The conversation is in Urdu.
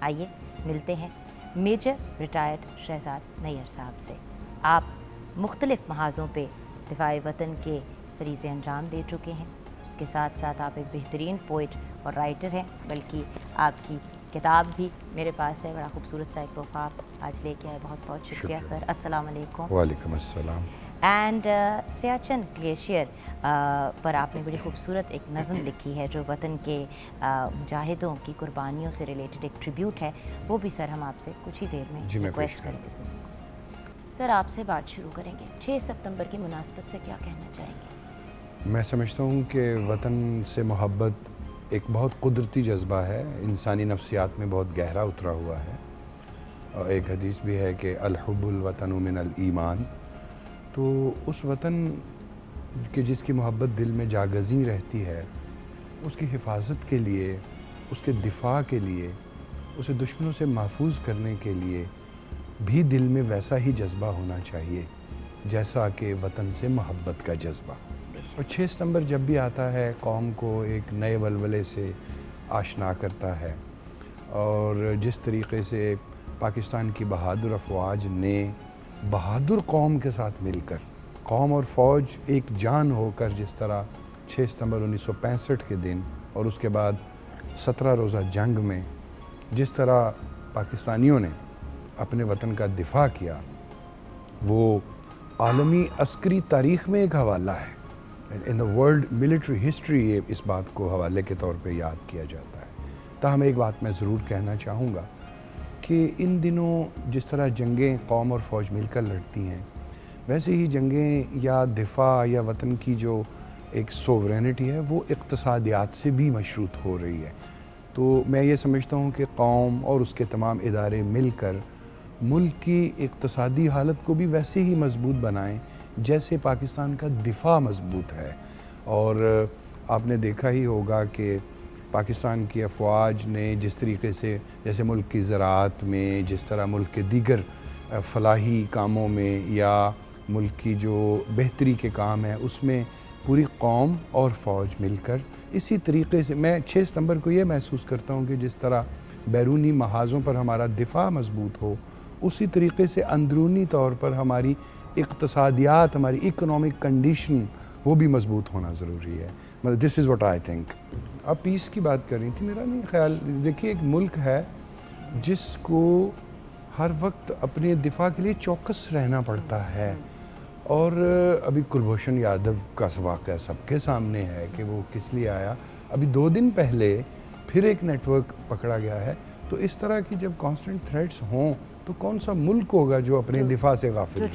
آئیے ملتے ہیں میجر ریٹائرڈ شہزاد نیئر صاحب سے۔ آپ مختلف محاذوں پہ دفاع وطن کے فریضے انجام دے چکے ہیں، اس کے ساتھ ساتھ آپ ایک بہترین پوئٹ اور رائٹر ہیں، بلکہ آپ کی کتاب بھی میرے پاس ہے، بڑا خوبصورت سا ایک تحفہ آپ آج لے کے آئے، بہت بہت شکریہ سر۔ السلام علیکم۔ وعلیکم السلام۔ اینڈ سیاچن گلیشیئر پر آپ نے بڑی خوبصورت ایک نظم لکھی ہے جو وطن کے مجاہدوں کی قربانیوں سے ریلیٹڈ ایک ٹریبیوٹ ہے، وہ بھی سر ہم آپ سے کچھ ہی دیر میں ریکویسٹ کریں گے سنیں۔ سر آپ سے بات شروع کریں گے، 6 ستمبر کی مناسبت سے کیا کہنا چاہیں گے؟ میں سمجھتا ہوں کہ وطن سے محبت ایک بہت قدرتی جذبہ ہے، انسانی نفسیات میں بہت گہرا اترا ہوا ہے، اور ایک حدیث بھی ہے کہ الحب الوطن من الایمان۔ تو اس وطن کہ جس کی محبت دل میں جاگزیں رہتی ہے، اس کی حفاظت کے لیے، اس کے دفاع کے لیے، اسے دشمنوں سے محفوظ کرنے کے لیے بھی دل میں ویسا ہی جذبہ ہونا چاہیے جیسا کہ وطن سے محبت کا جذبہ۔ اور 6 ستمبر جب بھی آتا ہے قوم کو ایک نئے ولولے سے آشنا کرتا ہے، اور جس طریقے سے پاکستان کی بہادر افواج نے بہادر قوم کے ساتھ مل کر، قوم اور فوج ایک جان ہو کر، جس طرح 6 ستمبر 1965 کے دن اور اس کے بعد 17 روزہ جنگ میں جس طرح پاکستانیوں نے اپنے وطن کا دفاع کیا، وہ عالمی عسکری تاریخ میں ایک حوالہ ہے۔ ان دا ورلڈ ملٹری ہسٹری اس بات کو حوالے کے طور پہ یاد کیا جاتا ہے۔ تاہم ایک بات میں ضرور کہنا چاہوں گا کہ ان دنوں جس طرح جنگیں قوم اور فوج مل کر لڑتی ہیں، ویسے ہی جنگیں یا دفاع یا وطن کی جو ایک سوورینٹی ہے وہ اقتصادیات سے بھی مشروط ہو رہی ہے۔ تو میں یہ سمجھتا ہوں کہ قوم اور اس کے تمام ادارے مل کر ملک کی اقتصادی حالت کو بھی ویسے ہی مضبوط بنائیں جیسے پاکستان کا دفاع مضبوط ہے۔ اور آپ نے دیکھا ہی ہوگا کہ پاکستان کی افواج نے جس طریقے سے، جیسے ملک کی زراعت میں، جس طرح ملک کے دیگر فلاحی کاموں میں یا ملک کی جو بہتری کے کام ہیں، اس میں پوری قوم اور فوج مل کر اسی طریقے سے، میں 6 ستمبر کو یہ محسوس کرتا ہوں کہ جس طرح بیرونی محاذوں پر ہمارا دفاع مضبوط ہو، اسی طریقے سے اندرونی طور پر ہماری اقتصادیات، ہماری اکنامک کنڈیشن وہ بھی مضبوط ہونا ضروری ہے۔ مطلب دس از واٹ آئی تھنک۔ آپ پیس کی بات کر رہی تھی، میرا نہیں خیال، دیکھیے ایک ملک ہے جس کو ہر وقت اپنے دفاع کے لیے چوکس رہنا پڑتا ہے، اور ابھی کلبھوشن یادو کا واقعہ سب کے سامنے ہے کہ وہ کس لیے آیا۔ ابھی 2 دن پہلے پھر ایک نیٹ ورک پکڑا گیا ہے۔ تو اس طرح کی جب کانسٹنٹ تھریٹس ہوں تو کون سا ملک ہوگا جو اپنے دفاع سے غافل ہے؟